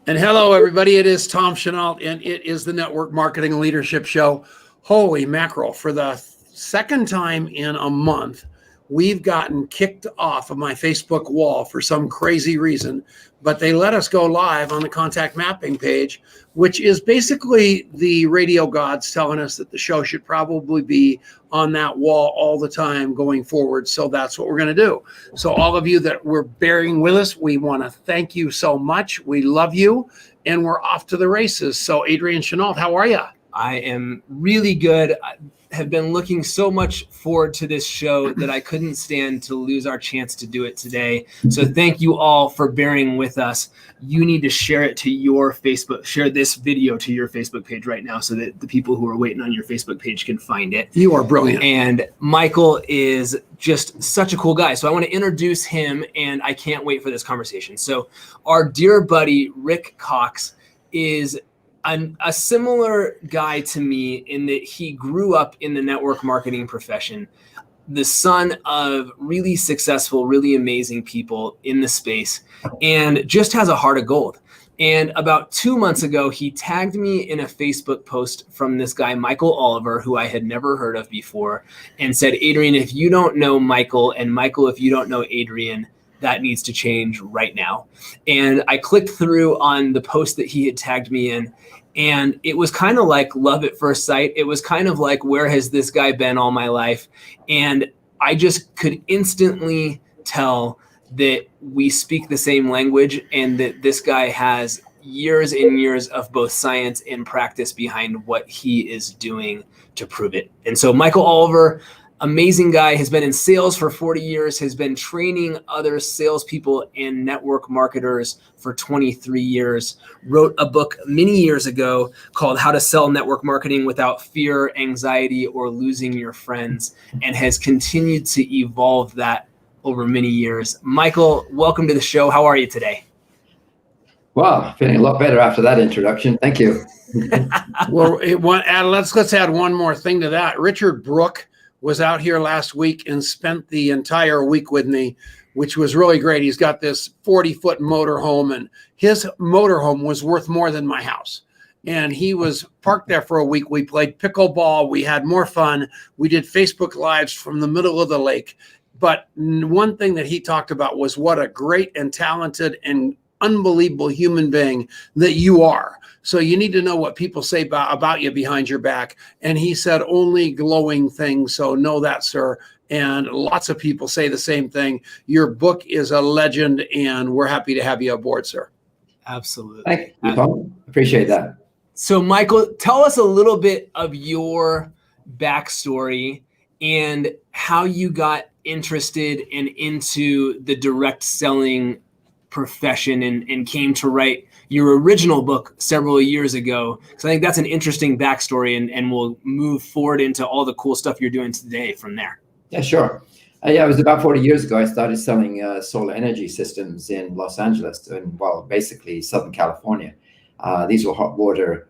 And hello, everybody. It is Tom Chenault, and it is the Network Marketing Leadership Show. Holy mackerel. For the second time in a month, we've gotten kicked off of my Facebook wall for some crazy reason, but they let us go live on the contact mapping page, which is basically the radio gods telling us that the show should probably be on that wall all the time going forward. So that's what we're going to do. So all of you that were bearing with us, we want to thank you so much. We love you, and we're off to the races. So Adrian Chennault, how are you? I am really good. I have been looking so much forward to this show that I couldn't stand to lose our chance to do it today. So thank you all for bearing with us. You need to share it to your Facebook, share this video to your Facebook page right now so that the people who are waiting on your Facebook page can find it. You are brilliant. And Michael is just such a cool guy. So I want to introduce him, and I can't wait for this conversation. So our dear buddy, Rick Cox, is a similar guy to me in that he grew up in the network marketing profession, the son of really successful, really amazing people in the space, and just has a heart of gold. And about 2 months ago, he tagged me in a Facebook post from this guy, Michael Oliver, who I had never heard of before, and said, Adrian, if you don't know Michael, and Michael, if you don't know Adrian, that needs to change right now. And I clicked through on the post that he had tagged me in, and it was kind of like love at first sight. It was kind of like, where has this guy been all my life? And I just could instantly tell that we speak the same language and that this guy has years and years of both science and practice behind what he is doing to prove it. And so Michael Oliver, amazing guy, has been in sales for 40 years, has been training other salespeople and network marketers for 23 years, wrote a book many years ago called How to Sell Network Marketing Without Fear, Anxiety, or Losing Your Friends, and has continued to evolve that over many years. Michael, welcome to the show. How are you today? Wow, feeling a lot better after that introduction. Thank you. Well, let's add one more thing to that. Richard Brooke was out here last week and spent the entire week with me, which was really great. He's got this 40-foot motorhome, and his motorhome was worth more than my house. And he was parked there for a week. We played pickleball. We had more fun. We did Facebook Lives from the middle of the lake. But one thing that he talked about was what a great and talented and unbelievable human being that you are. So you need to know what people say about you behind your back. And he said only glowing things. So know that, sir. And lots of people say the same thing. Your book is a legend, and we're happy to have you aboard, sir. Absolutely. Thank you, Tom. Appreciate that. So Michael, tell us a little bit of your backstory and how you got interested and into the direct selling profession and came to write your original book several years ago. So I think that's an interesting backstory, and we'll move forward into all the cool stuff you're doing today from there. Yeah, sure. It was about 40 years ago. I started selling solar energy systems in Los Angeles and, basically Southern California. These were hot water,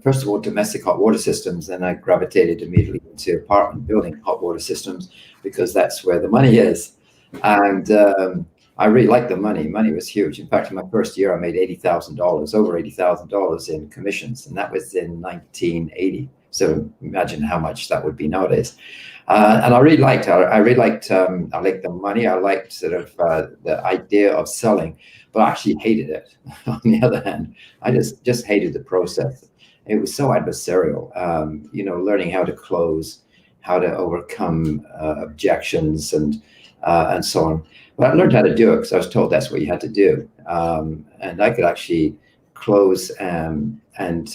first of all, domestic hot water systems. And I gravitated immediately into apartment building hot water systems because that's where the money is. And I really liked the money. Money was huge. In fact, in my first year, I made $80,000, over $80,000 in commissions, and that was in 1980. So imagine how much that would be nowadays. And I really liked it. I liked the money. I liked sort of the idea of selling, but I actually hated it. On the other hand, I just hated the process. It was so adversarial. Learning how to close, how to overcome objections, and so on. But I learned how to do it because I was told that's what you had to do. And I could actually close and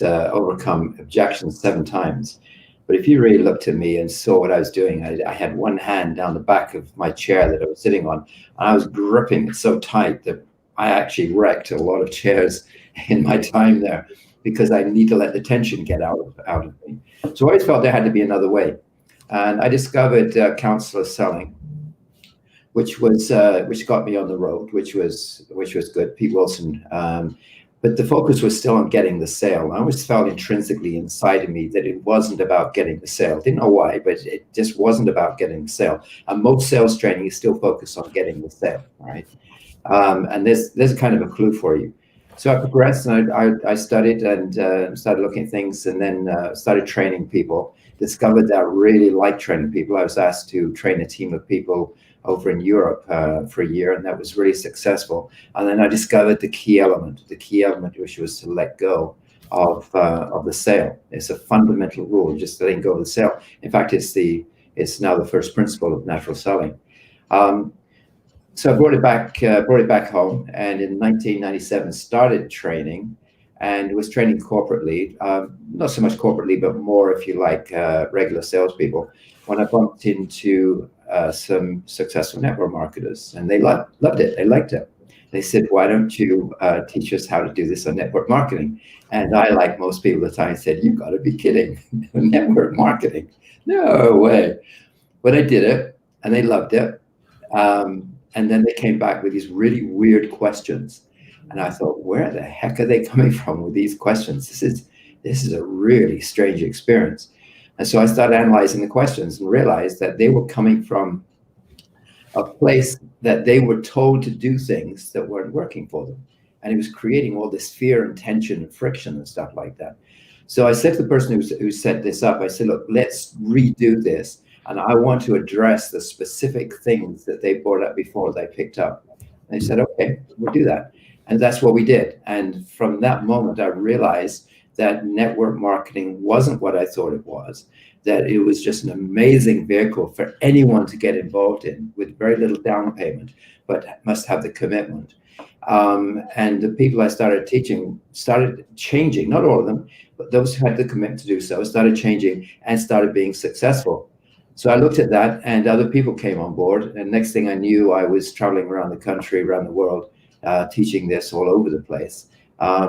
overcome objections 7 times. But if you really looked at me and saw what I was doing, I had one hand down the back of my chair that I was sitting on, and I was gripping it so tight that I actually wrecked a lot of chairs in my time there because I need to let the tension get out of me. So I always felt there had to be another way. And I discovered counselor selling, which got me on the road, which was good. Pete Wilson, but the focus was still on getting the sale. I always felt intrinsically inside of me that it wasn't about getting the sale. Didn't know why, but it just wasn't about getting the sale. And most sales training is still focused on getting the sale, right? And there's kind of a clue for you. So I progressed, and I studied and started looking at things, and then started training people. Discovered that I really liked training people. I was asked to train a team of people over in Europe for a year, and that was really successful. And then I discovered the key element, which was to let go of the sale. It's a fundamental rule, just letting go of the sale. In fact, it's now the first principle of natural selling. So I brought it back home, and in 1997 started training, and was training corporately, not so much corporately, but more, if you like, regular salespeople. When I bumped into some successful network marketers, and they loved it, they liked it. They said, "Why don't you teach us how to do this on network marketing?" And I, like most people at the time, said, "You've got to be kidding! Network marketing? No way!" But I did it, and they loved it. And then they came back with these really weird questions. And I thought, where the heck are they coming from with these questions? This is a really strange experience. And so I started analyzing the questions and realized that they were coming from a place that they were told to do things that weren't working for them. And it was creating all this fear and tension and friction and stuff like that. So I said to the person who set this up, I said, "Look, let's redo this. And I want to address the specific things that they brought up before they picked up." And they said, "Okay, we'll do that." And that's what we did. And from that moment, I realized that network marketing wasn't what I thought it was, that it was just an amazing vehicle for anyone to get involved in with very little down payment, but must have the commitment. And the people I started teaching started changing, not all of them, but those who had the commitment to do so started changing and started being successful. So I looked at that, and other people came on board. And next thing I knew, I was traveling around the country, around the world, teaching this all over the place,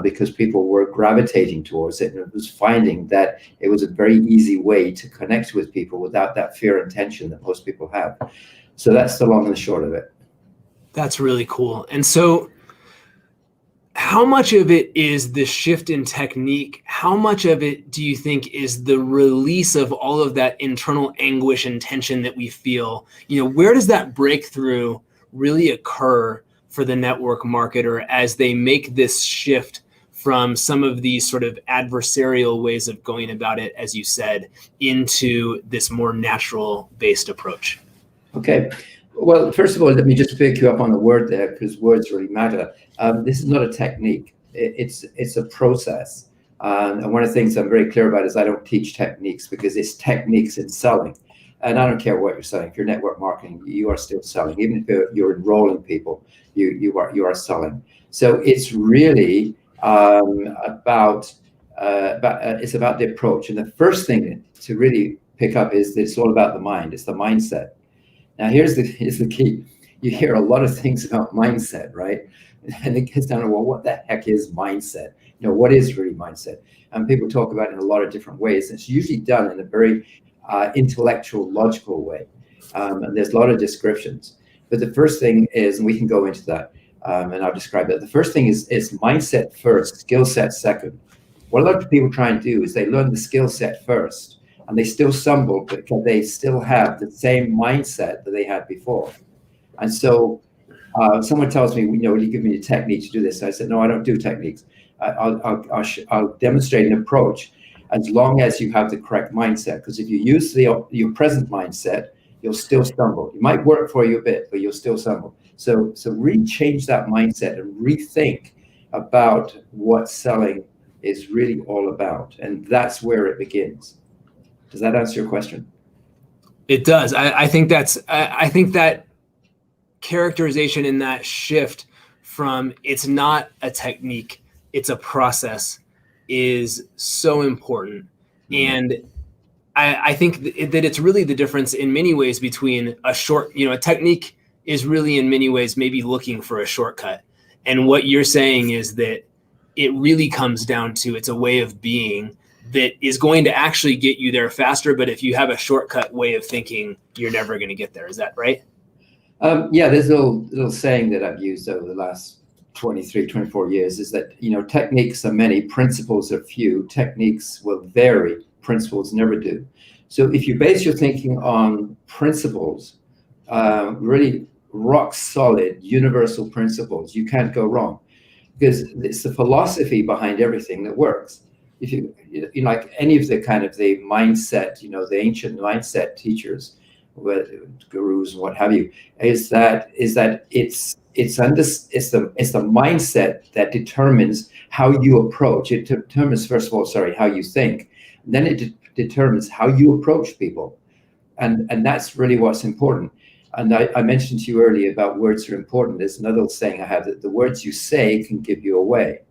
because people were gravitating towards it, and it was finding that it was a very easy way to connect with people without that fear and tension that most people have. So that's the long and the short of it. That's really cool. And so how much of it is the shift in technique? How much of it do you think is the release of all of that internal anguish and tension that we feel? Where does that breakthrough really occur for the network marketer as they make this shift from some of these sort of adversarial ways of going about it, as you said, into this more natural-based approach? Okay. Well, first of all, let me just pick you up on the word there, because words really matter. This is not a technique. It's a process. And one of the things I'm very clear about is I don't teach techniques, because it's techniques in selling. And I don't care what you're selling. If you're network marketing, you are still selling. Even if you're enrolling people, you are selling. So it's really about the approach. And the first thing to really pick up is that it's all about the mind. It's the mindset. Now, here's the key. You hear a lot of things about mindset, right? And it gets down to, well, what the heck is mindset? What is really mindset? And people talk about it in a lot of different ways. It's usually done in a very intellectual, logical way. And there's a lot of descriptions. But the first thing is, and we can go into that, and I'll describe that. The first thing is mindset first, skill set second. What a lot of people try and do is they learn the skill set first, and they still stumble because they still have the same mindset that they had before. And so someone tells me, will you give me a technique to do this? I said, no, I don't do techniques. I'll demonstrate an approach as long as you have the correct mindset. Because if you use your present mindset, you'll still stumble. It might work for you a bit, but you'll still stumble. So really change that mindset and rethink about what selling is really all about. And that's where it begins. Does that answer your question? It does. I think that characterization and that shift from it's not a technique, it's a process is so important. Mm-hmm. And I think that it's really the difference in many ways between a technique is really in many ways maybe looking for a shortcut. And what you're saying is that it really comes down to it's a way of being that is going to actually get you there faster. But if you have a shortcut way of thinking, you're never going to get there. Is that right? Yeah, there's a little saying that I've used over the last 23, 24 years is that, techniques are many, principles are few. Techniques will vary, principles never do. So if you base your thinking on principles, really rock solid, universal principles, you can't go wrong. because it's the philosophy behind everything that works. If you like any of the kind of the mindset, the ancient mindset teachers, gurus and what have you, is that it's the mindset that determines how you approach. It determines, first of all, how you think. Then it determines how you approach people, and that's really what's important. And I mentioned to you earlier about words are important. There's another saying I have, that the words you say can give you away.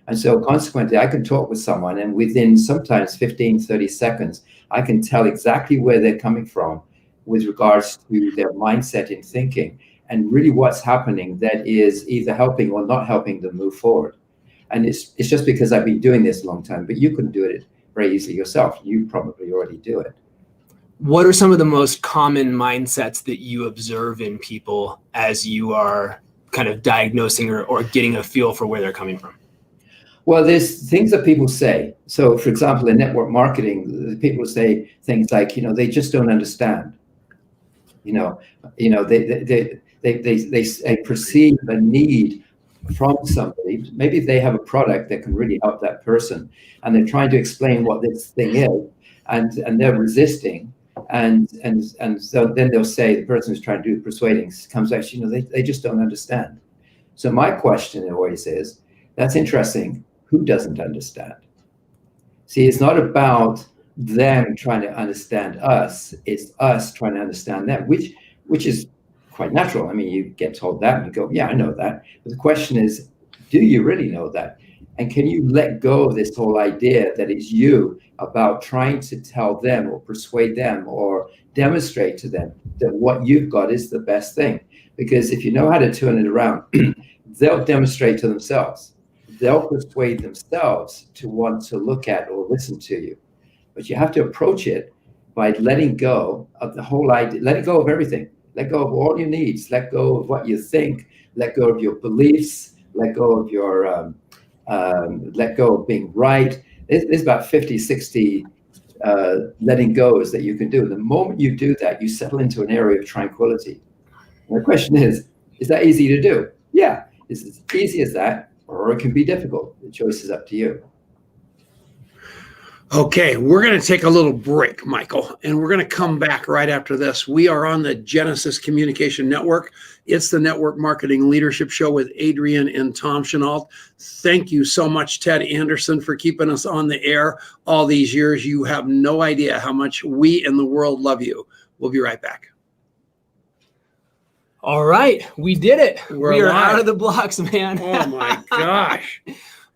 And so consequently, I can talk with someone, and within sometimes 15, 30 seconds, I can tell exactly where they're coming from with regards to their mindset in thinking, and really what's happening that is either helping or not helping them move forward. And it's just because I've been doing this a long time, but you can do it very easily yourself. You probably already do it. What are some of the most common mindsets that you observe in people as you are kind of diagnosing or getting a feel for where they're coming from? Well, there's things that people say. So, for example, in network marketing, people say things like, they just don't understand. They perceive a need from somebody. Maybe they have a product that can really help that person, and they're trying to explain what this thing is, and they're resisting. And so then they'll say, the person who's trying to do persuading comes back, they just don't understand. So my question always is, that's interesting. Who doesn't understand? See, it's not about them trying to understand us. It's us trying to understand them, which is quite natural. I mean, you get told that and you go, yeah, I know that. But the question is, do you really know that? And can you let go of this whole idea that it's you about trying to tell them or persuade them or demonstrate to them that what you've got is the best thing? Because if you know how to turn it around, they'll demonstrate to themselves. They'll persuade themselves to want to look at or listen to you. But you have to approach it by letting go of the whole idea, letting go of everything. Let go of all your needs, let go of what you think, let go of your beliefs, let go of your, let go of being right. There's about 50, 60 letting goes that you can do. The moment you do that, you settle into an area of tranquility. And the question is that easy to do? Yeah, it's as easy as that, or it can be difficult. The choice is up to you. Okay, we're going to take a little break, Michael, and we're going to come back right after this. We are on the Genesis Communication Network. It's the Network Marketing Leadership Show with Adrian and Tom Chennault. Thank you so much, Ted Anderson, for keeping us on the air all these years. You have no idea how much we in the world love you. We'll be right back. All right, we did it. We are alive. out of the blocks, man. Oh my gosh.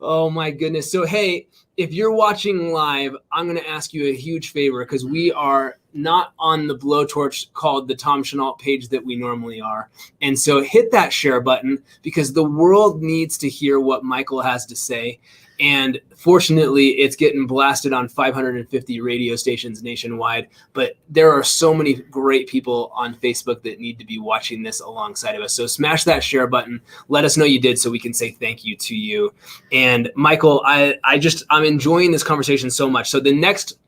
Oh my goodness. So, hey, if you're watching live, I'm going to ask you a huge favor, because we are not on the blowtorch called the Tom Chennault page that we normally are. And so hit that share button, because the world needs to hear what Michael has to say. And fortunately, it's getting blasted on 550 radio stations nationwide. But there are so many great people on Facebook that need to be watching this alongside of us. So smash that share button. Let us know you did, so we can say thank you to you. And Michael, I'm enjoying this conversation so much. So the next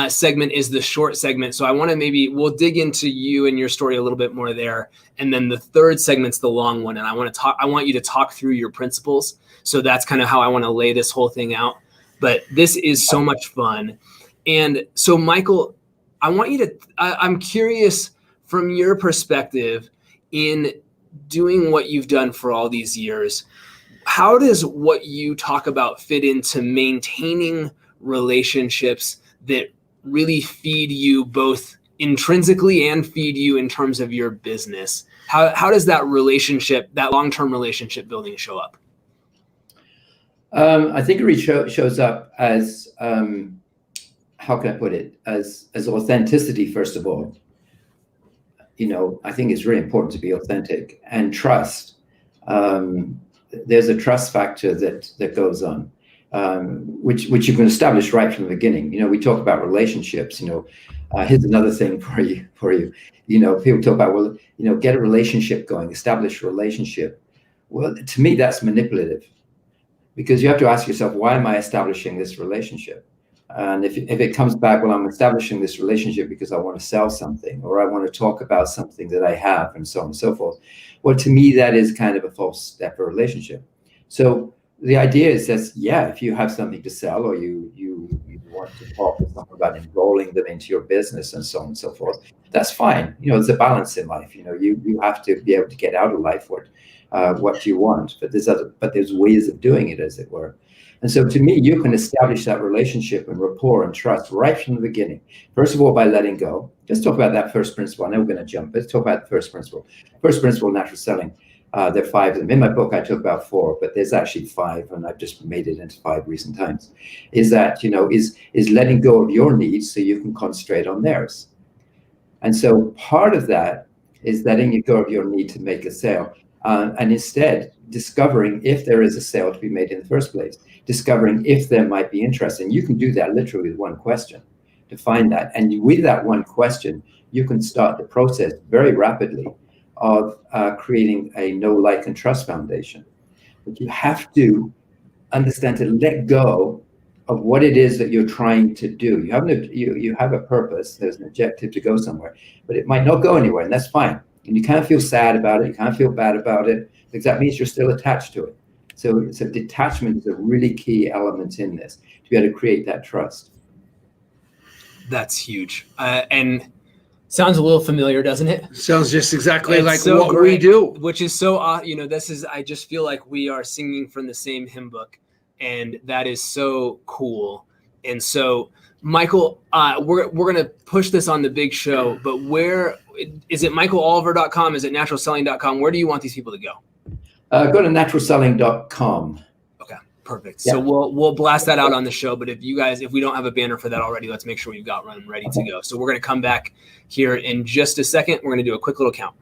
segment is the short segment. So I want to we'll dig into you and your story a little bit more there. And then the third segment's the long one. And I want you to talk through your principles. So that's kind of how I want to lay this whole thing out. But this is so much fun. And so, Michael, I'm curious from your perspective in doing what you've done for all these years, how does what you talk about fit into maintaining relationships that really feed you both intrinsically and feed you in terms of your business? How does that relationship, that long-term relationship building show up? I think it really shows up as, how can I put it, as authenticity, first of all. I think it's really important to be authentic, and trust. There's a trust factor that goes on, which you can establish right from the beginning. We talk about relationships. Here's another thing for you. People talk about, get a relationship going, establish a relationship. Well, to me, that's manipulative, because you have to ask yourself, why am I establishing this relationship? And if it comes back, well, I'm establishing this relationship because I want to sell something, or I want to talk about something that I have, and so on and so forth. Well, to me, that is kind of a false step of relationship. So the idea is that, yeah, if you have something to sell, or you want to talk with someone about enrolling them into your business and so on and so forth, that's fine. There's a balance in life. You have to be able to get out of life what you want, but there's ways of doing it, as it were. And so to me, you can establish that relationship and rapport and trust right from the beginning. First of all, by letting go. Let's talk about that first principle. I know we're going to jump. Let's talk about the first principle. First principle, natural selling. There are 5 of them. In my book, I talk about 4, but there's actually 5, and I've just made it into 5 recent times. Is that, is letting go of your needs so you can concentrate on theirs. And so part of that is letting go of your need to make a sale, and instead discovering if there is a sale to be made in the first place, discovering if there might be interest. And you can do that literally with one question to find that. And with that one question, you can start the process very rapidly of creating a know, like, and trust foundation. But you have to understand to let go of what it is that you're trying to do. You have a purpose, there's an objective to go somewhere, but it might not go anywhere, and that's fine. And you can't feel sad about it, you can't feel bad about it, because that means you're still attached to it. So detachment is a really key element in this, to be able to create that trust. That's huge. And sounds a little familiar, doesn't it? Sounds just exactly like so what great, we do. Which is so, I just feel like we are singing from the same hymn book, and that is so cool. And so, Michael, we're going to push this on the big show, but where is it? michaeloliver.com? Is it naturalselling.com? Where do you want these people to go? Go to naturalselling.com. Okay, perfect. Yeah. So we'll blast that out on the show. But if we don't have a banner for that already, let's make sure we've got one ready to go. So we're going to come back here in just a second. We're going to do a quick little count.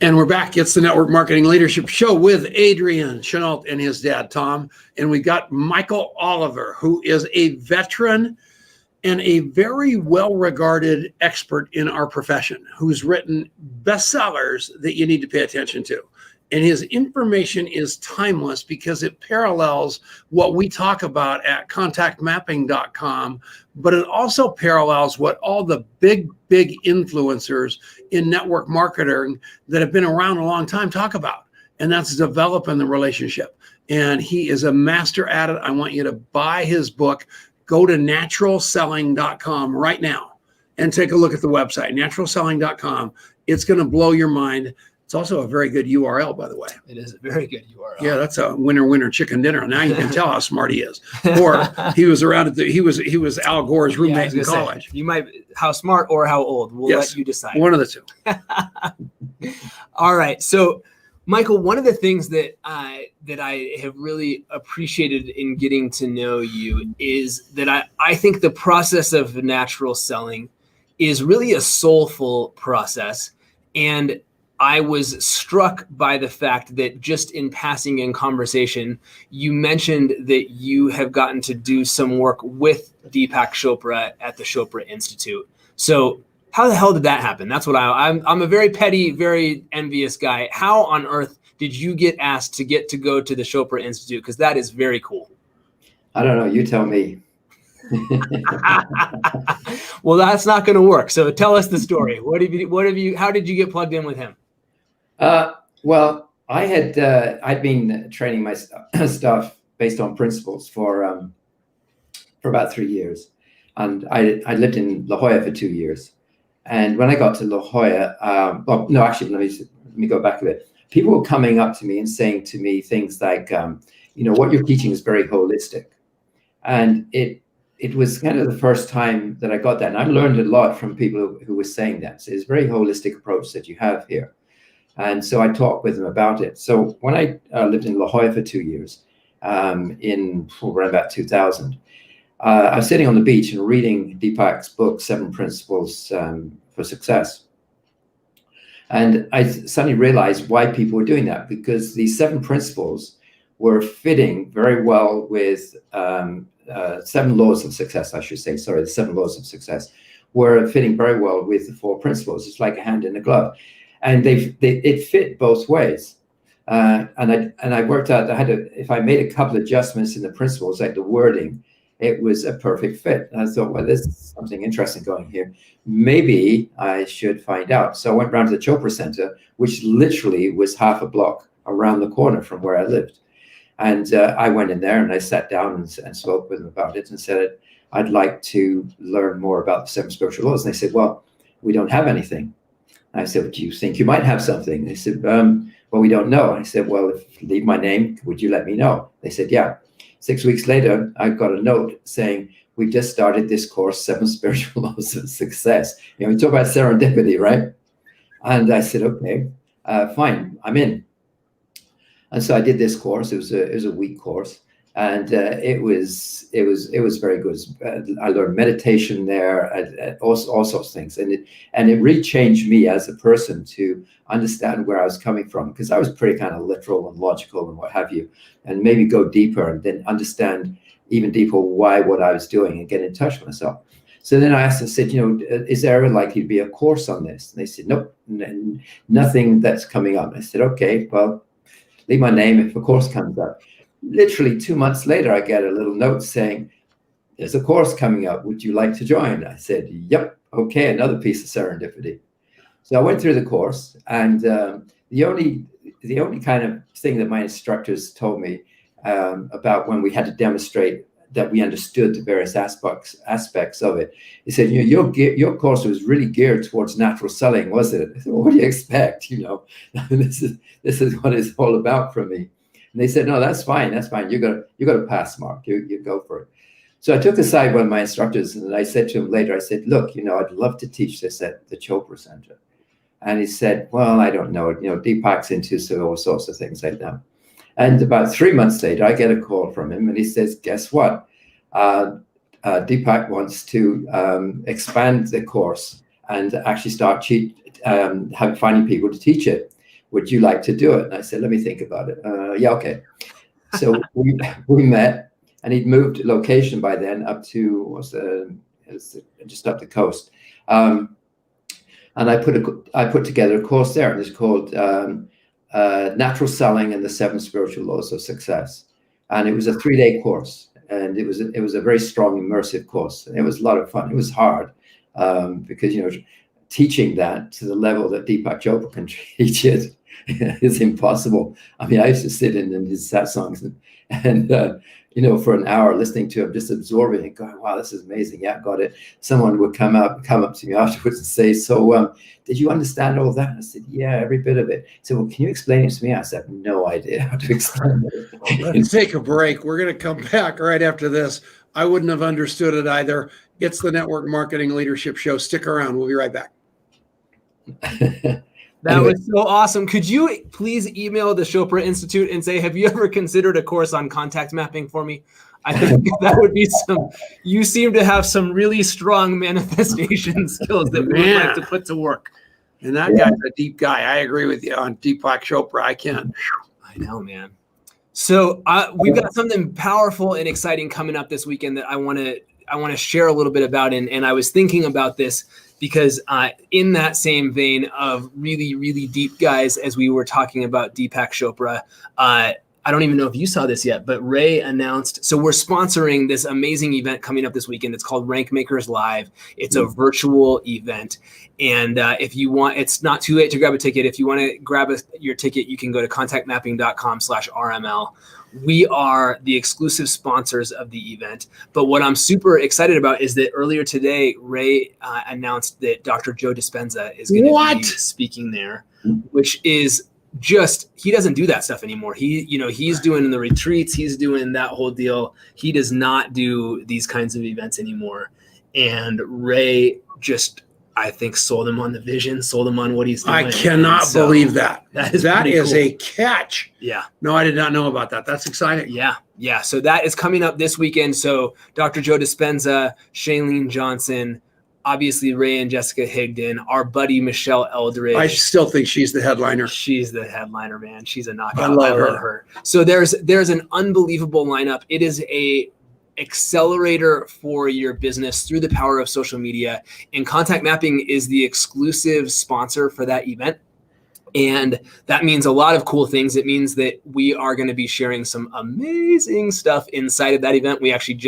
And we're back. It's the Network Marketing Leadership Show with Adrian Chennault and his dad, Tom. And we got Michael Oliver, who is a veteran and a very well-regarded expert in our profession, who's written bestsellers that you need to pay attention to. And his information is timeless because it parallels what we talk about at contactmapping.com, but it also parallels what all the big influencers in network marketing that have been around a long time talk about. And that's developing the relationship. And he is a master at it. I want you to buy his book. Go to naturalselling.com right now and take a look at the website, naturalselling.com. It's going to blow your mind. It's also a very good URL, by the way. It is a very good URL. Yeah, that's a winner chicken dinner. Now you can tell how smart he is. Or he was around he was Al Gore's roommate in college. You might, how smart or how old? We'll let you decide. One of the two. All right. So, Michael, one of the things that I have really appreciated in getting to know you is that I think the process of natural selling is really a soulful process. And I was struck by the fact that just in passing in conversation, you mentioned that you have gotten to do some work with Deepak Chopra at the Chopra Institute. So how the hell did that happen? That's what I'm a very petty, very envious guy. How on earth did you get asked to go to the Chopra Institute? Because that is very cool. I don't know. You tell me. Well, that's not going to work. So tell us the story. How did you get plugged in with him? Well, I'd been training my staff based on principles for about 3 years, and I lived in La Jolla for 2 years. And when I got to La Jolla, let me go back a bit. People were coming up to me and saying to me things like, what you're teaching is very holistic, and it was kind of the first time that I got that, and I learned a lot from people who were saying that. So it's a very holistic approach that you have here. And so I talked with them about it. So when I lived in La Jolla for 2 years, around about 2000, I was sitting on the beach and reading Deepak's book, 7 Principles for Success. And I suddenly realized why people were doing that, because these 7 principles were fitting very well with 7 laws of success, I should say. Sorry, the 7 laws of success were fitting very well with the 4 principles. It's like a hand in a glove. And it fit both ways, and I worked out if I made a couple adjustments in the principles, like the wording, it was a perfect fit. And I thought, well, there's something interesting going here. Maybe I should find out. So I went round to the Chopra Center, which literally was half a block around the corner from where I lived. And I went in there and I sat down and spoke with them about it and said, I'd like to learn more about the 7 spiritual laws. And they said, well, we don't have anything. And I said, well, do you think you might have something? They said, well, we don't know. And I said, well, if you leave my name, would you let me know? They said, yeah. 6 weeks later, I got a note saying, we just started this course, 7 Spiritual Laws of Success. We talk about serendipity, right? And I said, okay, fine, I'm in. And so I did this course. It was a week course, and it was very good. I learned meditation there, and all sorts of things, and it really changed me as a person to understand where I was coming from, because I was pretty kind of literal and logical and what have you, and maybe go deeper and then understand even deeper why what I was doing and get in touch with myself. So then I asked, I said, is there likely to be a course on this? And they said, nope, nothing that's coming up. I said, okay, well, leave my name if a course comes up. Literally 2 months later, I get a little note saying, there's a course coming up. Would you like to join? I said, yep, okay, another piece of serendipity. So I went through the course, and the only kind of thing that my instructors told me about when we had to demonstrate that we understood the various aspects of it, he said, your course was really geared towards natural selling, was it? I said, well, what do you expect? This is what it's all about for me. And they said, no, that's fine. You got a pass, Mark. You go for it. So I took aside one of my instructors, and I said to him later, I said, look, I'd love to teach this at the Chopra Center. And he said, well, I don't know. Deepak's into all sorts of things like that. And about 3 months later, I get a call from him, and he says, guess what? Deepak wants to expand the course and actually start finding people to teach it. Would you like to do it? And I said, let me think about it. Yeah, okay. So we met, and he'd moved location by then up to just up the coast. And I put together a course there, and it's called Natural Selling and the 7 Spiritual Laws of Success. And it was a 3-day course, and it was a very strong, immersive course. And it was a lot of fun. It was hard because teaching that to the level that Deepak Chopra can teach it is impossible. I mean, I used to sit in his satsangs and for an hour listening to him, just absorbing and going, wow, this is amazing. Yeah, got it. Someone would come up to me afterwards and say, so did you understand all that? I said, yeah, every bit of it. He said, well, can you explain it to me? I said, I have no idea how to explain it. Let's take a break. We're going to come back right after this. I wouldn't have understood it either. It's the Network Marketing Leadership Show. Stick around. We'll be right back. That was so awesome. Could you please email the Chopra Institute and say, have you ever considered a course on contact mapping for me? I think that would be you seem to have some really strong manifestation skills that we would like to put to work. And that guy's a deep guy. I agree with you on Deepak Chopra. I can. I know, man. So we've got something powerful and exciting coming up this weekend that I want to share a little bit about. And I was thinking about this because in that same vein of really, really deep guys, as we were talking about Deepak Chopra, I don't even know if you saw this yet, but Ray announced, so we're sponsoring this amazing event coming up this weekend. It's called Rank Makers Live. It's a virtual event. And if you want, it's not too late to grab a ticket. If you want to grab your ticket, you can go to contactmapping.com/RML. We are the exclusive sponsors of the event. But what I'm super excited about is that earlier today, Ray announced that Dr. Joe Dispenza is going to be speaking there, which is just, he doesn't do that stuff anymore. He's doing the retreats. He's doing that whole deal. He does not do these kinds of events anymore. And Ray just, I think, sold him on the vision, sold him on what he's doing. I cannot believe that. That is cool. A catch. Yeah. No, I did not know about that. That's exciting. Yeah. So that is coming up this weekend. So Dr. Joe Dispenza, Shailene Johnson, obviously Ray and Jessica Higdon, our buddy Michelle Eldridge. I still think she's the headliner. She's the headliner, man. She's a knockout. I love her. So there's an unbelievable lineup. It is a accelerator for your business through the power of social media. And Contact Mapping is the exclusive sponsor for that event. And that means a lot of cool things. It means that we are going to be sharing some amazing stuff inside of that event. We actually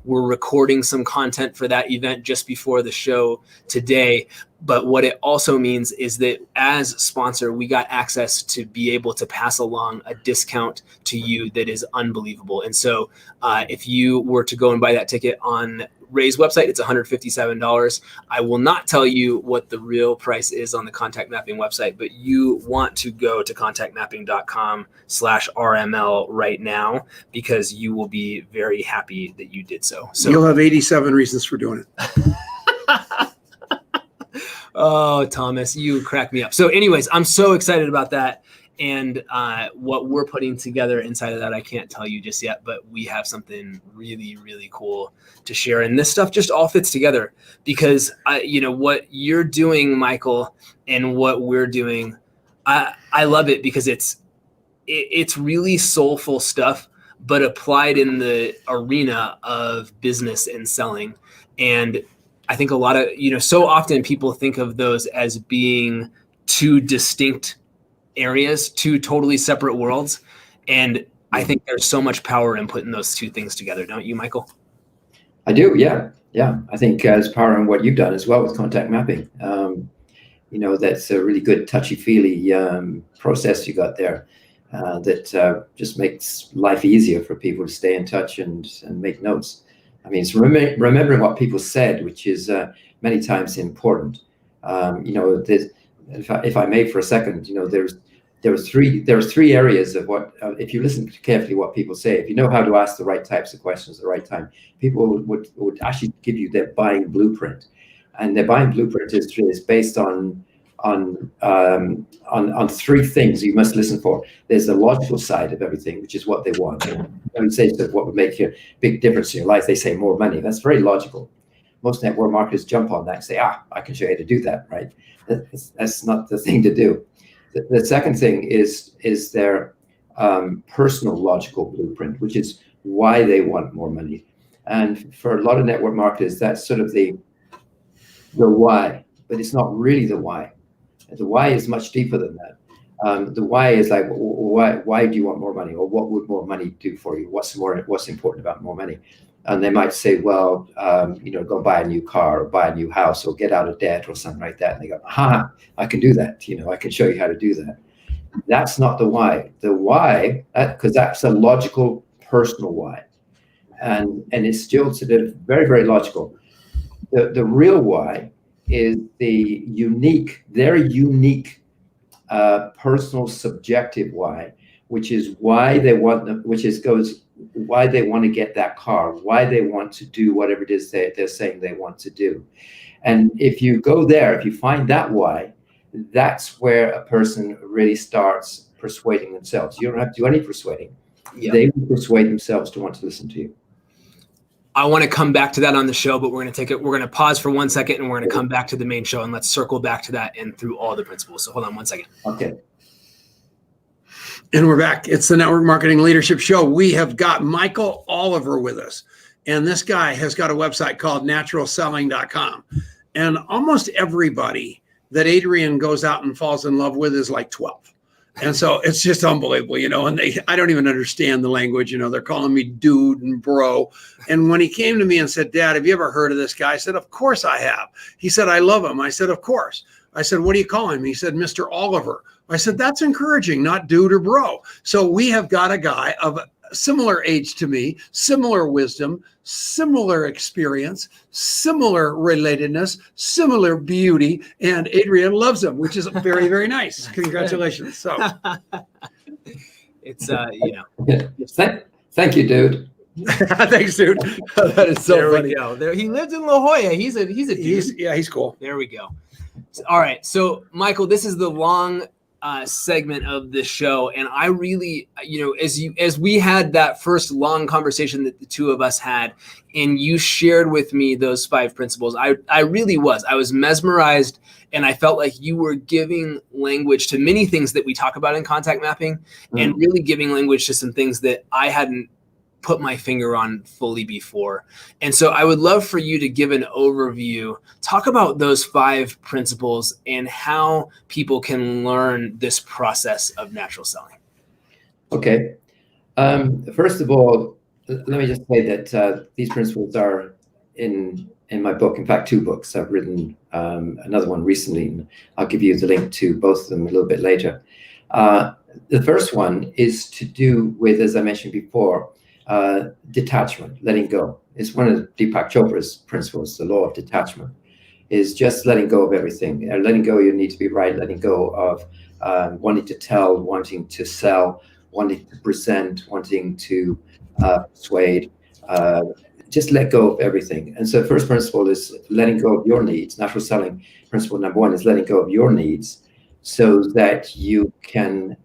were recording some content for that event just before the show today. But what it also means is that as sponsor, we got access to be able to pass along a discount to you that is unbelievable. And so if you were to go and buy that ticket on Ray's website, it's $157. I will not tell you what the real price is on the Contact Mapping website, but you want to go to contactmapping.com/RML right now, because you will be very happy that you did so. So you'll have 87 reasons for doing it. Oh, Thomas, you crack me up. So anyways, I'm so excited about that. And what we're putting together inside of that, I can't tell you just yet, but we have something really, really cool to share. And this stuff just all fits together because, what you're doing, Michael, and what we're doing, I love it because it's really soulful stuff, but applied in the arena of business and selling. And I think a lot of, so often people think of those as being two distinct areas, two totally separate worlds. And I think there's so much power in putting those two things together. Don't you, Michael? I do. Yeah. Yeah. I think there's power in what you've done as well with contact mapping. That's a really good touchy-feely process you got there that just makes life easier for people to stay in touch and make notes. I mean, it's remembering what people said, which is many times important. If I may for a second, there was three areas of what, if you listen carefully what people say, if you know how to ask the right types of questions at the right time, people would actually give you their buying blueprint, and their buying blueprint is based on three things you must listen for. There's the logical side of everything, which is what they want. I would say that what would make a big difference in your life. They say more money. That's very logical. Most network marketers jump on that and say, I can show you how to do that, right? That's not the thing to do. The second thing is their personal logical blueprint, which is why they want more money. And for a lot of network marketers, that's sort of the why, but it's not really the why. The why is much deeper than that. The why is like, why do you want more money, or what would more money do for you? What's important about more money? And they might say, well, go buy a new car, or buy a new house, or get out of debt, or something like that. And they go, I can do that. I can show you how to do that. That's not the why. The why, because that's a logical, personal why, and it's still sort of very, very logical. The real why is the very unique, personal, subjective why, which is why they want why they want to get that car, why they want to do whatever it is they're saying they want to do. And if you go there, if you find that why, that's where a person really starts persuading themselves. You don't have to do any persuading. Yeah. They will persuade themselves to want to listen to you. I want to come back to that on the show, but we're going to pause for 1 second, and we're going to come back to the main show, and let's circle back to that and through all the principles. So hold on 1 second. Okay. And we're back. It's the Network Marketing Leadership Show. We have got Michael Oliver with us. And this guy has got a website called naturalselling.com. And almost everybody that Adrian goes out and falls in love with is like 12. And so it's just unbelievable, and I don't even understand the language. They're calling me dude and bro. And when he came to me and said, Dad, have you ever heard of this guy? I said, of course I have. He said, I love him. I said, of course. I said, what do you call him? He said, Mr. Oliver. I said, that's encouraging, not dude or bro. So we have got a guy of similar age to me, similar wisdom, similar experience, similar relatedness, similar beauty, and Adrian loves him, which is very, very nice. Congratulations. So it's Thank you, dude. Thanks, dude. That is so there funny. We go. There, he lives in La Jolla. He's a dude. He's cool. There we go. All right. So Michael, this is the long segment of this show, and I really, as we had that first long conversation that the two of us had, and you shared with me those 5 principles, I was mesmerized, and I felt like you were giving language to many things that we talk about in contact mapping, and really giving language to some things that I hadn't put my finger on fully before. And so I would love for you to give an overview, talk about those 5 principles and how people can learn this process of natural selling. Okay. First of all, let me just say that these principles are in in my book. In fact, 2 books. I've written another one recently, and I'll give you the link to both of them a little bit later. The first one is to do with, as I mentioned before, detachment, letting go. It's one of Deepak Chopra's principles, the law of detachment, is just letting go of everything. Letting go, you need to be right, letting go of wanting to tell, wanting to sell, wanting to present, wanting to persuade. Just let go of everything. And so first principle is letting go of your needs. Natural selling principle number 1 is letting go of your needs so that you can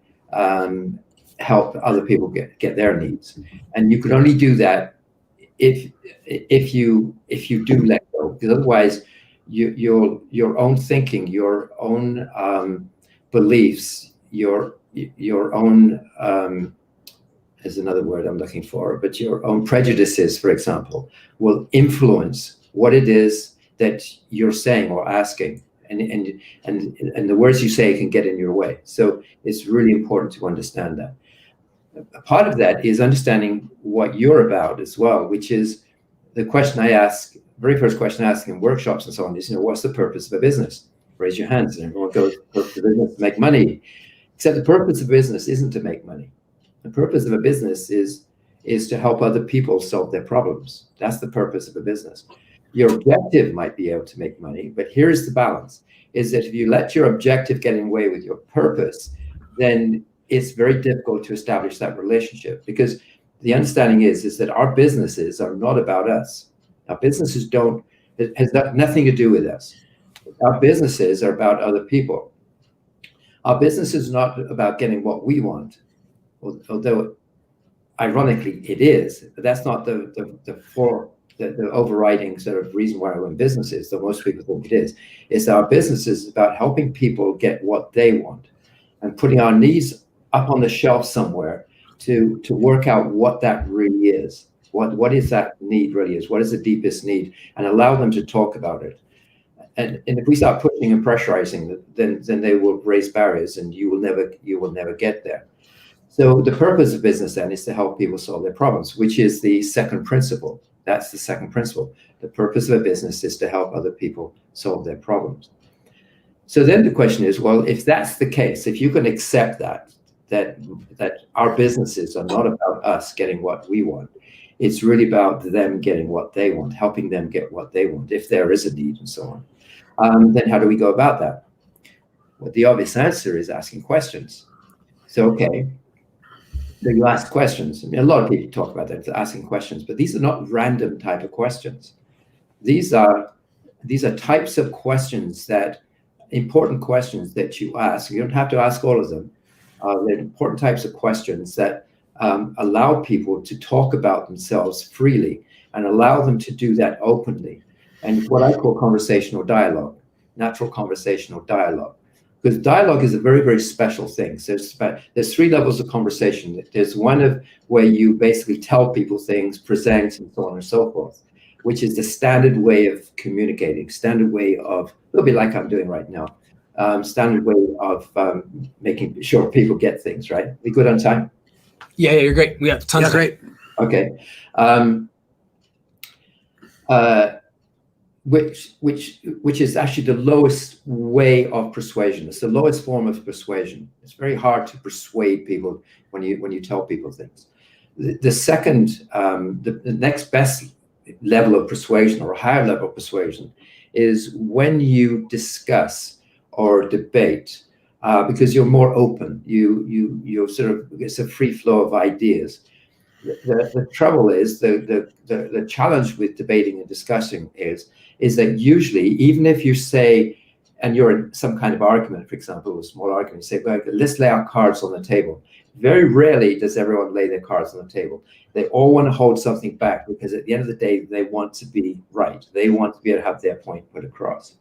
help other people get their needs. And you can only do that if you do let go, because otherwise your own thinking, your own beliefs, your own is another word I'm looking for, but your own prejudices, for example, will influence what it is that you're saying or asking, and the words you say can get in your way. So it's really important to understand that. A part of that is understanding what you're about as well, which is the question I ask, very first question I ask in workshops and so on is, what's the purpose of a business? Raise your hands, and everyone goes, purpose of business to make money. Except the purpose of business isn't to make money. The purpose of a business is to help other people solve their problems. That's the purpose of a business. Your objective might be able to make money, but here's the balance, is that if you let your objective get in the way with your purpose, then it's very difficult to establish that relationship, because the understanding is that our businesses are not about us. Our businesses it has nothing to do with us. Our businesses are about other people. Our business is not about getting what we want, although ironically it is, but that's not the overriding sort of reason why I run businesses, though most people think it is. It's our business is about helping people get what they want and putting our needs up on the shelf somewhere to work out what that really is. What is that need really is? What is the deepest need? And allow them to talk about it. And if we start pushing and pressurizing, then they will raise barriers, and you will never get there. So the purpose of business then is to help people solve their problems, which is the second principle. That's the second principle. The purpose of a business is to help other people solve their problems. So then the question is, well, if that's the case, if you can accept that our businesses are not about us getting what we want, it's really about them getting what they want, helping them get what they want, if there is a need and so on. Then how do we go about that? Well, the obvious answer is asking questions. So, okay, so you ask questions. I mean, a lot of people talk about that, asking questions, but these are not random type of questions. These are types of questions important questions that you ask. You don't have to ask all of them. They're important types of questions that allow people to talk about themselves freely and allow them to do that openly. And what I call conversational dialogue, natural conversational dialogue. Because dialogue is a very, very special thing. So there's 3 levels of conversation. There's one of where you basically tell people things, present, and so on and so forth, which is the standard way of communicating, standard way of, a little bit like I'm doing right now, standard way of making sure people get things, right? We good on time? Yeah, you're great. We have tons of great. Okay. Which is actually the lowest way of persuasion. It's the lowest form of persuasion. It's very hard to persuade people when you tell people things. The second, the next best level of persuasion, or a higher level of persuasion, is when you discuss or debate, because you're more open. You sort of, it's a free flow of ideas. The trouble is, the challenge with debating and discussing is that usually, even if you say, and you're in some kind of argument, for example, a small argument, you say, well, let's lay our cards on the table. Very rarely does everyone lay their cards on the table. They all want to hold something back, because at the end of the day, they want to be right. They want to be able to have their point put across.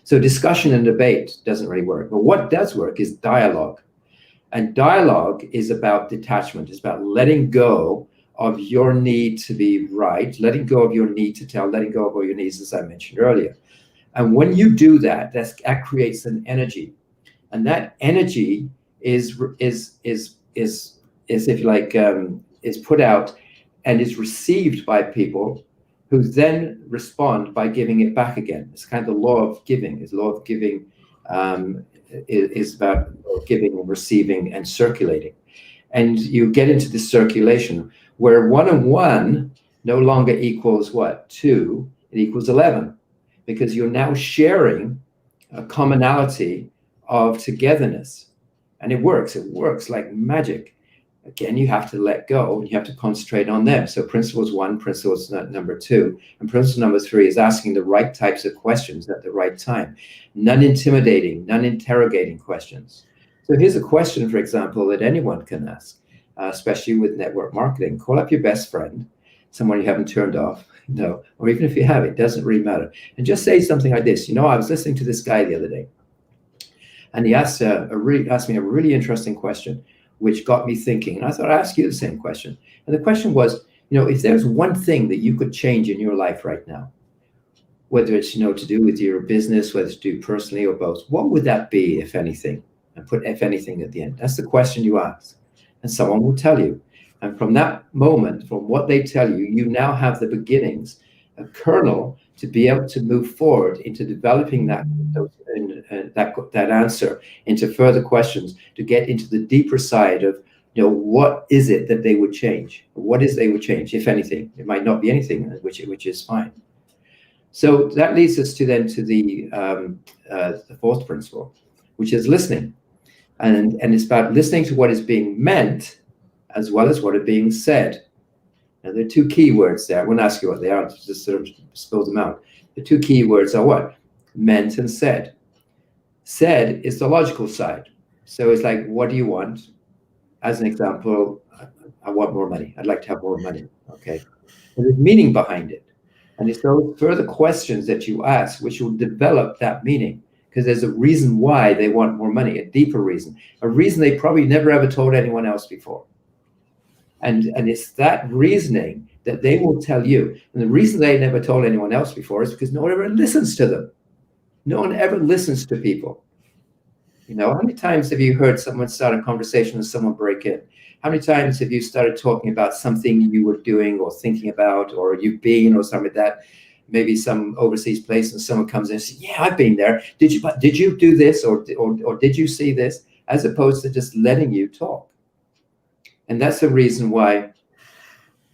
So discussion and debate doesn't really work. But what does work is dialogue. And dialogue is about detachment. It's about letting go of your need to be right, letting go of your need to tell, letting go of all your needs, as I mentioned earlier. And when you do that, that creates an energy. And that energy is if you like, is put out and is received by people who then respond by giving it back again. It's kind of the law of giving. It's law of giving is about giving and receiving and circulating. And you get into this circulation where 1 and 1 no longer equals what? 2, it equals 11, because you're now sharing a commonality of togetherness. And it works like magic. Again, you have to let go and you have to concentrate on them. So principles 1, principles number 2, and principle number 3 is asking the right types of questions at the right time. Non-intimidating, non-interrogating questions. So here's a question, for example, that anyone can ask, especially with network marketing. Call up your best friend, someone you haven't turned off, or even if you have, it doesn't really matter. And just say something like this. I was listening to this guy the other day, and he asked me a really interesting question, which got me thinking. And I thought I'd ask you the same question. And the question was, if there's one thing that you could change in your life right now, whether it's, to do with your business, whether it's to do personally or both, what would that be, if anything? And put if anything at the end. That's the question you ask. And someone will tell you. And from that moment, from what they tell you, you now have the beginnings, a kernel to be able to move forward into developing that answer into further questions, to get into the deeper side of, what is it that they would change? What is they would change, if anything? It might not be anything, which is fine. So that leads us to the fourth principle, which is listening. And it's about listening to what is being meant as well as what is being said. Now, there are 2 key words there. I won't ask you what they are, just sort of spill them out. The 2 key words are what? Meant and said. Said is the logical side. So it's like, what do you want? As an example, I want more money. I'd like to have more money. Okay. And there's meaning behind it. And it's those further questions that you ask which will develop that meaning, because there's a reason why they want more money, a deeper reason, a reason they probably never ever told anyone else before. And it's that reasoning that they will tell you. And the reason they never told anyone else before is because no one ever listens to them. No one ever listens to people. How many times have you heard someone start a conversation and someone break in? How many times have you started talking about something you were doing or thinking about, or you've been, or something like that? Maybe some overseas place, and someone comes in and says, yeah, I've been there. Did you do this, or did you see this? As opposed to just letting you talk. And that's the reason why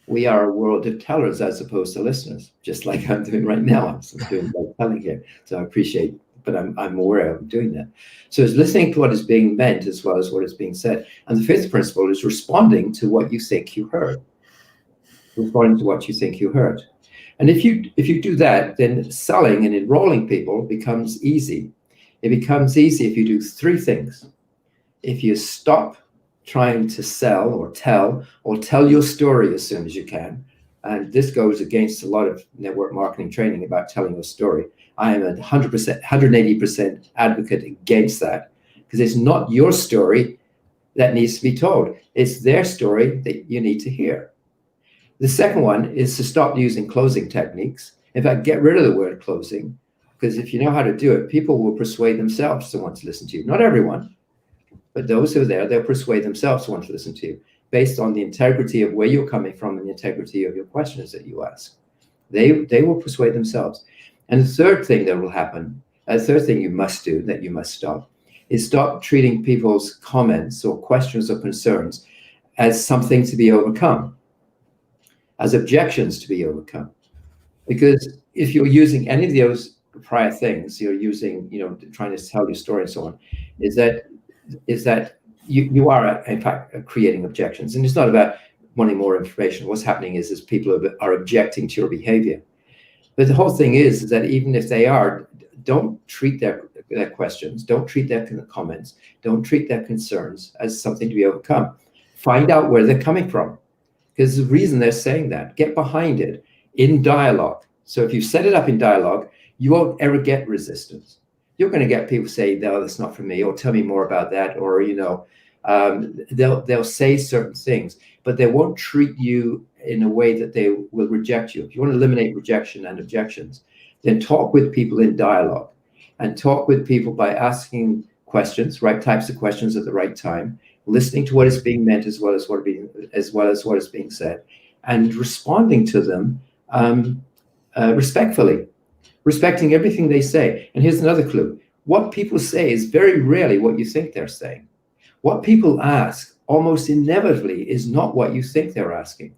we are a world of tellers as opposed to listeners, just like I'm doing right now. I'm doing telling here. So I appreciate, but I'm aware of doing that. So it's listening to what is being meant as well as what is being said. And the 5th principle is responding to what you think you heard. Responding to what you think you heard. And if you do that, then selling and enrolling people becomes easy. It becomes easy if you do 3 things. If you stop trying to sell or tell your story as soon as you can. And this goes against a lot of network marketing training about telling your story. I am 100%, 180% advocate against that, because it's not your story that needs to be told. It's their story that you need to hear. The second one is to stop using closing techniques. In fact, get rid of the word closing, because if you know how to do it, people will persuade themselves to want to listen to you. Not everyone, but those who are there, they'll persuade themselves to want to listen to you based on the integrity of where you're coming from and the integrity of your questions that you ask. They will persuade themselves. And the third thing that will happen, the third thing you must do, that you must stop, is stop treating people's comments or questions or concerns as something to be overcome, as objections to be overcome. Because if you're using any of those prior things, you're using, trying to tell your story and so on, is that you are, in fact, creating objections. And it's not about wanting more information. What's happening is people are objecting to your behavior. But the whole thing is that even if they are, don't treat their questions, don't treat their comments, don't treat their concerns as something to be overcome. Find out where they're coming from. Because the reason they're saying that, get behind it in dialogue. So if you set it up in dialogue, you won't ever get resistance. You're going to get people say, no, that's not for me, or tell me more about that, or, they'll say certain things, but they won't treat you in a way that they will reject you. If you want to eliminate rejection and objections, then talk with people in dialogue, and talk with people by asking questions, right types of questions at the right time, listening to what is being meant as well as what is being said, and responding to them respectfully, respecting everything they say. And here's another clue. What people say is very rarely what you think they're saying. What people ask almost inevitably is not what you think they're asking.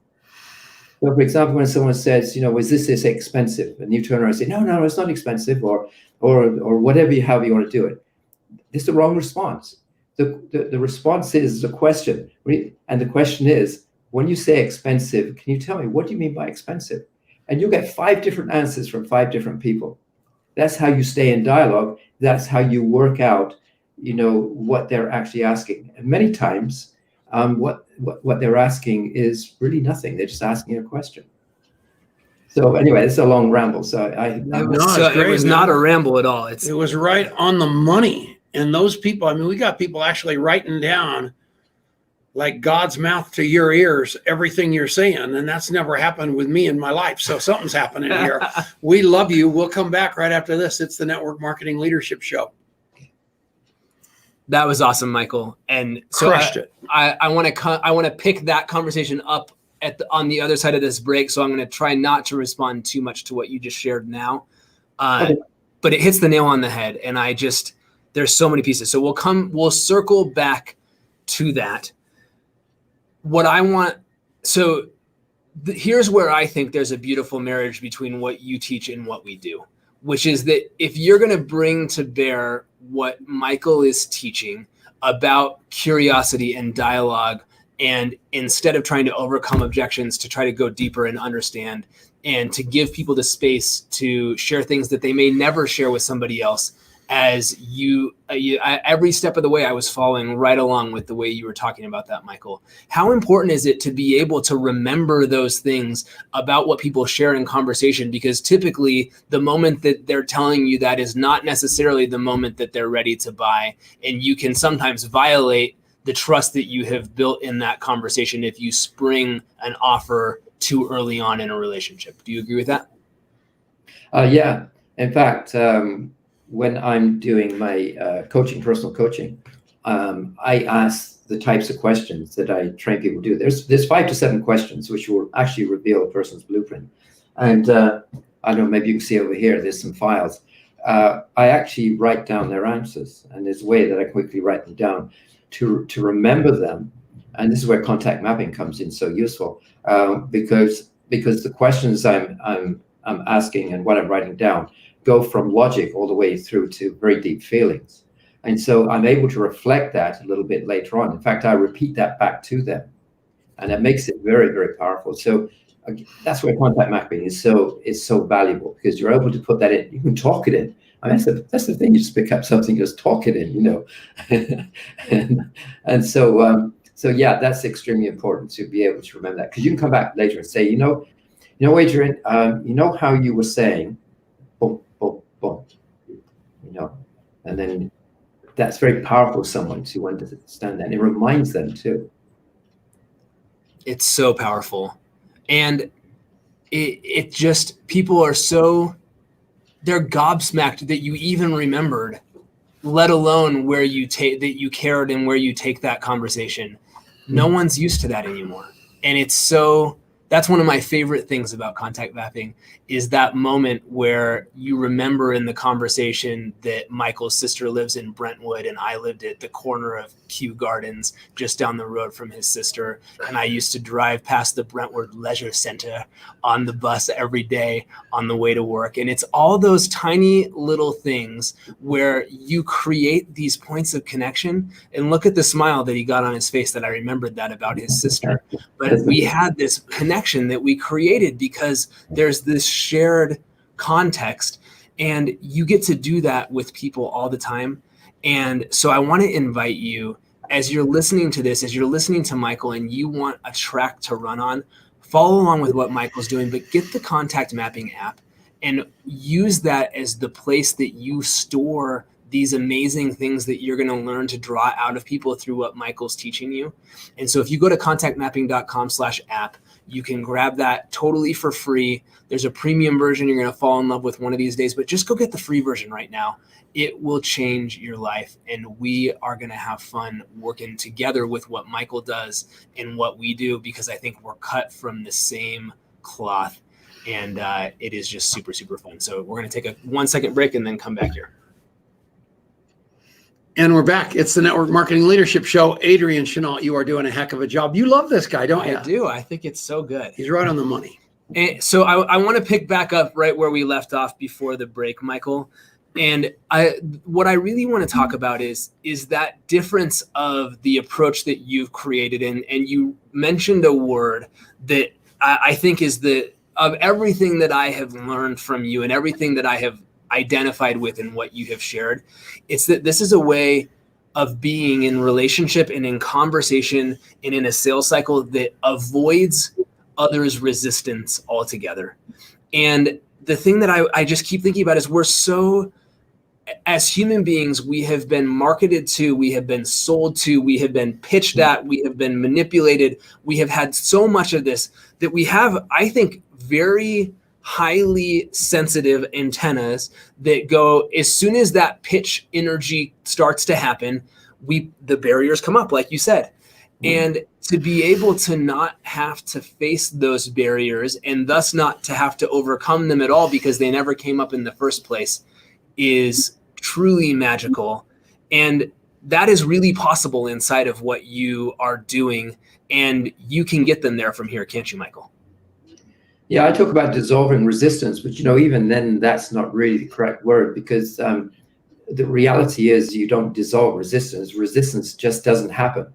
So, for example, when someone says, was this expensive? And you turn around and say, no, it's not expensive, or whatever how you want to do it. It's the wrong response. The response is the question. And the question is, when you say expensive, can you tell me, what do you mean by expensive? And you'll get 5 different answers from 5 different people. That's how you stay in dialogue. That's how you work out, what they're actually asking. And many times, what they're asking is really nothing. They're just asking a question. So anyway, it's a long ramble. So it was not a ramble at all. It was right on the money. And those people, we got people actually writing down like God's mouth to your ears, everything you're saying. And that's never happened with me in my life. So something's happening here. We love you. We'll come back right after this. It's the Network Marketing Leadership Show. That was awesome, Michael. And so crushed it. I want to pick that conversation up on the other side of this break. So I'm going to try not to respond too much to what you just shared now. Okay. But it hits the nail on the head. And there's so many pieces. So we'll circle back to that. Here's where I think there's a beautiful marriage between what you teach and what we do, which is that if you're going to bring to bear what Michael is teaching about curiosity and dialogue, and instead of trying to overcome objections, to try to go deeper and understand, and to give people the space to share things that they may never share with somebody else, as every step of the way, I was following right along with the way you were talking about that, Michael. How important is it to be able to remember those things about what people share in conversation? Because typically the moment that they're telling you that is not necessarily the moment that they're ready to buy. And you can sometimes violate the trust that you have built in that conversation if you spring an offer too early on in a relationship. Do you agree with that? Yeah. In fact, when I'm doing my personal coaching, I ask the types of questions that I train people to do. There's 5 to 7 questions which will actually reveal a person's blueprint. And I don't know, maybe you can see over here, there's some files. I actually write down their answers, and there's a way that I quickly write them down to remember them. And this is where contact mapping comes in so useful, because the questions I'm asking and what I'm writing down go from logic all the way through to very deep feelings. And so I'm able to reflect that a little bit later on. In fact, I repeat that back to them, and that makes it very, very powerful. So that's where contact mapping is so valuable, because you're able to put that in. You can talk it in. That's the thing. You just pick up something, just talk it in, and so yeah, that's extremely important to be able to remember that, because you can come back later and say, Adrian, how you were saying, boom, boom, boom, and then that's very powerful. Someone to understand that, and it reminds them too. It's so powerful, and it just, people are they're gobsmacked that you even remembered, let alone where you that you cared and where you take that conversation. No one's used to that anymore, and that's one of my favorite things about contact mapping, is that moment where you remember in the conversation that Michael's sister lives in Brentwood and I lived at the corner of Kew Gardens, just down the road from his sister. And I used to drive past the Brentwood Leisure Center on the bus every day on the way to work. And it's all those tiny little things where you create these points of connection. And look at the smile that he got on his face that I remembered that about his sister. But we had this connection that we created because there's this shared context, and you get to do that with people all the time. And so I want to invite you, as you're listening to this, as you're listening to Michael and you want a track to run on, follow along with what Michael's doing, but get the contact mapping app and use that as the place that you store these amazing things that you're going to learn to draw out of people through what Michael's teaching you. And so if you go to contactmapping.com/app, you can grab that totally for free. There's a premium version you're going to fall in love with one of these days, but just go get the free version right now. It will change your life, and we are going to have fun working together with what Michael does and what we do, because I think we're cut from the same cloth. And it is just super, super fun. So we're going to take a 1 second break and then come back here. And we're back. It's the Network Marketing Leadership Show. Adrian Chennault, you are doing a heck of a job. You love this guy, don't you? I do. I think it's so good. He's right on the money. And so I want to pick back up right where we left off before the break, Michael. And what I really want to talk about is that difference of the approach that you've created. And you mentioned a word that I think is of everything that I have learned from you and everything that I have identified with in what you have shared. It's that this is a way of being in relationship and in conversation and in a sales cycle that avoids others' resistance altogether. And the thing that I just keep thinking about is we're so, as human beings, we have been marketed to, we have been sold to, we have been pitched at, we have been manipulated. We have had so much of this that we have, I think, very highly sensitive antennas that go, as soon as that pitch energy starts to happen, the barriers come up, like you said. And to be able to not have to face those barriers and thus not to have to overcome them at all because they never came up in the first place is truly magical. And that is really possible inside of what you are doing. And you can get them there from here, can't you, Michael? Yeah, I talk about dissolving resistance, but even then, that's not really the correct word, because the reality is you don't dissolve resistance. Resistance just doesn't happen.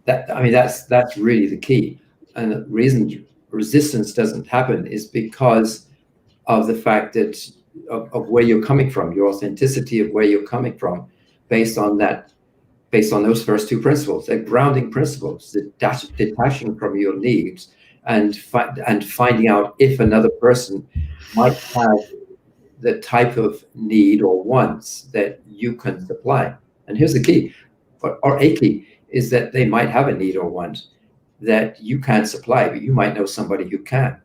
That's really the key. And the reason resistance doesn't happen is because of the fact that of where you're coming from, your authenticity of where you're coming from, based on those first two principles, they're grounding principles, detaching from your needs and finding out if another person might have the type of need or wants that you can supply. And here's the key, or a key, is that they might have a need or want that you can't supply, but you might know somebody who can.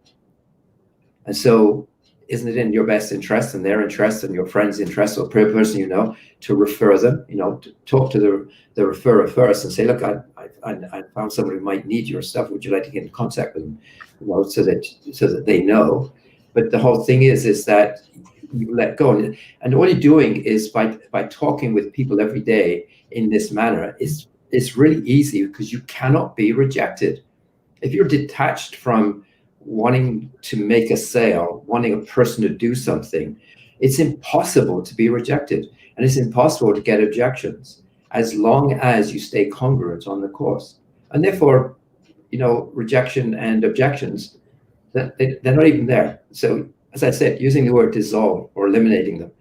And so isn't it in your best interest and their interest and your friend's interest or person to refer them, to talk to the referrer first and say, look, I found somebody who might need your stuff. Would you like to get in contact with them? So that they know. But the whole thing is that you let go. And all you're doing is by talking with people every day in this manner, it's really easy because you cannot be rejected. If you're detached from wanting to make a sale, wanting a person to do something, it's impossible to be rejected. And it's impossible to get objections as long as you stay congruent on the course. And therefore, rejection and objections, they're not even there. So as I said, using the word dissolve or eliminating them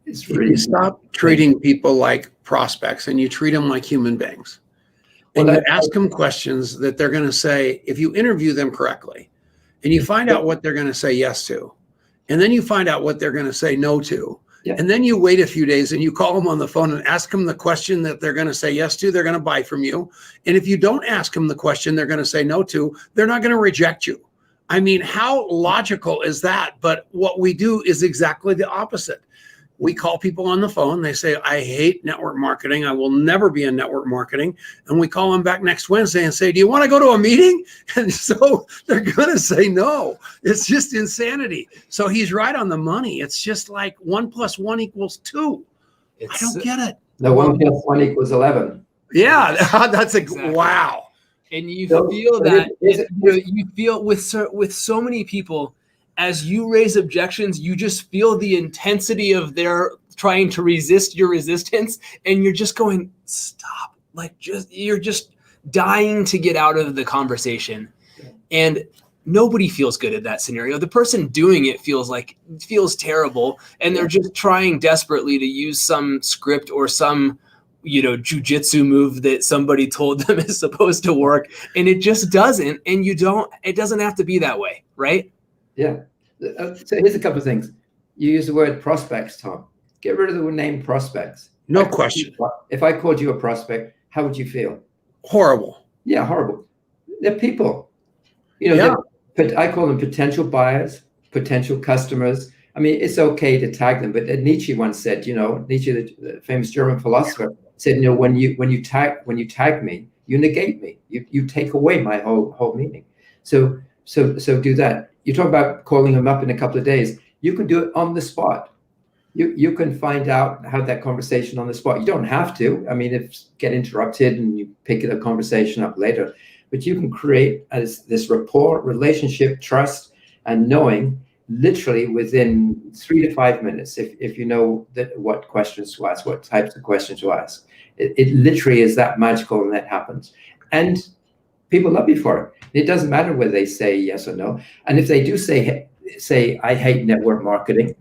is really... You stop treating people like prospects and you treat them like human beings. And you ask them questions that they're going to say, if you interview them correctly, and you find out what they're going to say yes to, and then you find out what they're going to say no to, and then you wait a few days and you call them on the phone and ask them the question that they're going to say yes to, they're going to buy from you. And if you don't ask them the question they're going to say no to, they're not going to reject you. I mean, how logical is that? But what we do is exactly the opposite. We call people on the phone. They say, I hate network marketing. I will never be in network marketing. And we call them back next Wednesday and say, do you want to go to a meeting? And so they're going to say no. It's just insanity. So he's right on the money. It's just like 1 + 1 = 2. I don't get it. No, 1 + 1 = 11. Yeah, that's exactly. Wow. And you feel that you feel with so many people, as you raise objections, you just feel the intensity of their trying to resist your resistance, and you're just going, stop. You're just dying to get out of the conversation. And nobody feels good at that scenario. The person doing it feels terrible, and they're just trying desperately to use some script or some jujitsu move that somebody told them is supposed to work, and it just doesn't. And it doesn't have to be that way, right? Yeah. So here's a couple of things. You use the word prospects, Tom. Get rid of the name prospects. No question. If I called you a prospect, how would you feel? Horrible. Yeah, horrible. They're people. I call them potential buyers, potential customers. I mean, it's okay to tag them, but Nietzsche once said, Nietzsche, the famous German philosopher, said, when you tag me, you negate me. You take away my whole meaning. So So do that. You talk about calling them up in a couple of days. You can do it on the spot. You can find out how that conversation on the spot. You don't have to. I mean, if get interrupted and you pick the conversation up later, but you can create this rapport, relationship, trust, and knowing literally within 3 to 5 minutes. If you know what questions to ask, what types of questions to ask, it literally is that magical, and that happens. And people love you for it. It doesn't matter whether they say yes or no. And if they do say I hate network marketing,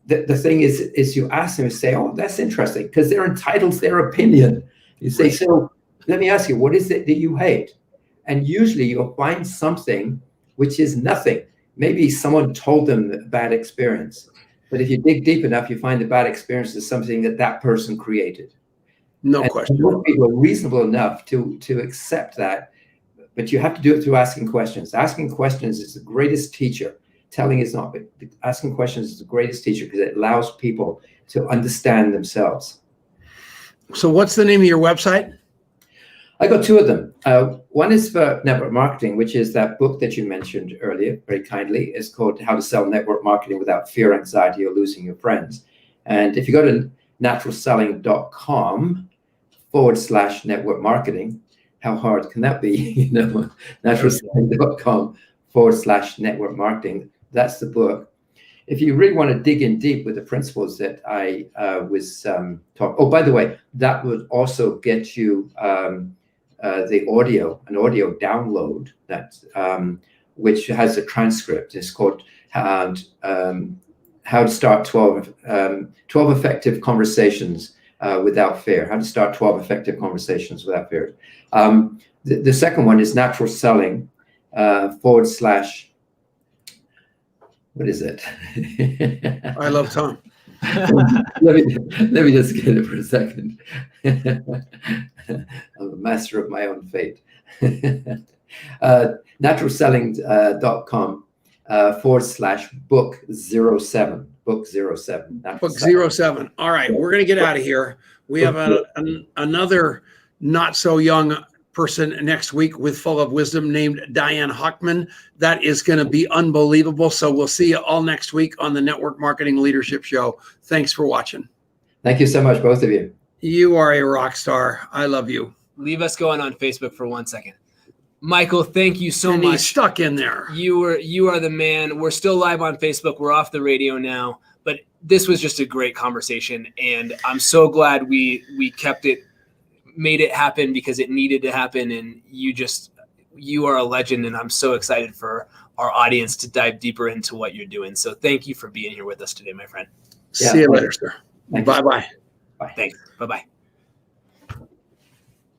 the thing is you ask them and say, oh, that's interesting, because they're entitled to their opinion. You say, so let me ask you, what is it that you hate? And usually you'll find something which is nothing. Maybe someone told them a bad experience. But if you dig deep enough, you find the bad experience is something that person created. No question. Most people are reasonable enough to accept that, but you have to do it through asking questions. Asking questions is the greatest teacher. Telling is not, but asking questions is the greatest teacher, because it allows people to understand themselves. So what's the name of your website? I got two of them. One is for network marketing, which is that book that you mentioned earlier, very kindly. It's called How to Sell Network Marketing Without Fear, Anxiety, or Losing Your Friends. And if you go to naturalselling.com/network marketing, how hard can that be? naturalselling.com/network marketing. That's the book. If you really want to dig in deep with the principles that I was talking. Oh, by the way, that would also get you an audio download that which has a transcript. It's called How to Start 12 Effective Conversations Without Fear. How to Start 12 Effective Conversations Without Fear. The second one is Natural Selling / what is it? I love Tom. let me just get it for a second. I'm a master of my own fate. naturalselling.com /book07. Book 07. Book 07. All right, we're going to get out of here. We have another not so young person next week with Full of Wisdom named Diane Hockman. That is going to be unbelievable. So we'll see you all next week on the Network Marketing Leadership Show. Thanks for watching. Thank you so much, both of you. You are a rock star. I love you. Leave us going on Facebook for 1 second. Michael, thank you so much. He's stuck in there. You are the man. We're still live on Facebook. We're off the radio now, but this was just a great conversation, and I'm so glad we kept it, made it happen, because it needed to happen. And you are a legend, and I'm so excited for our audience to dive deeper into what you're doing. So thank you for being here with us today, my friend. See you later, sir. Bye-bye. Bye. Thanks. Bye-bye.